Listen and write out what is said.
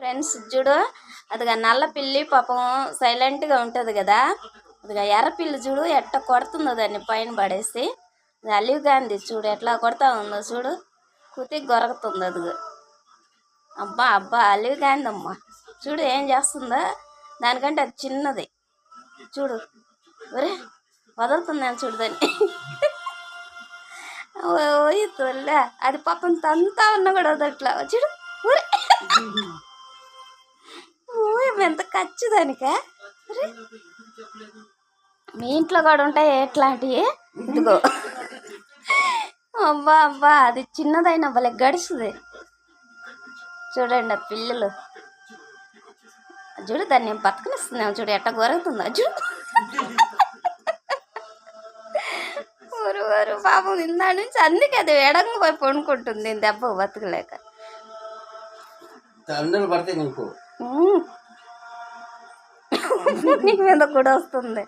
Friends చూడు, అదిగా నల్ల పిల్లి పాపం సైలెంట్గా ఉంటుంది కదా. అదిగా ఎర్ర పిల్లి చూడు ఎట్ట కొడుతుందో దాన్ని పైన పడేసి. అలివ్ గాంధీ చూడు ఎట్లా కొడతా ఉందో చూడు, కుతికి గొరకుతుంది అదిగో. అబ్బా అబ్బా అలివ్ గాంధీ అమ్మ చూడు ఏం చేస్తుందో. దానికంటే అది చిన్నది చూడు. ఒరే వదులుతుందని చూడు దాన్ని. ఓయ్ తొల్లా, అది పాపం తంతా ఉన్నా కూడా వదట్లా చూడు. ఊరే ఎంత ఖర్చు దానికా. మీ ఇంట్లో కూడా ఉంటాయి ఎట్లాంటివి. ఇదిగో అబ్బా అబ్బా అది చిన్నదైనా భలే గడుస్తుంది చూడండి. ఆ పిల్లలు చూడు దాన్ని బతకనిస్తున్నాము చూడు ఎట్ట గొరుగుతుందో చూడు. ఊరు ఊరు పాపం నిన్న నుంచి అందుకే అది ఎడంగా పోయి పండుకుంటుంది దెబ్బ బతకలేక. నీ మీద కూడా వస్తుంది.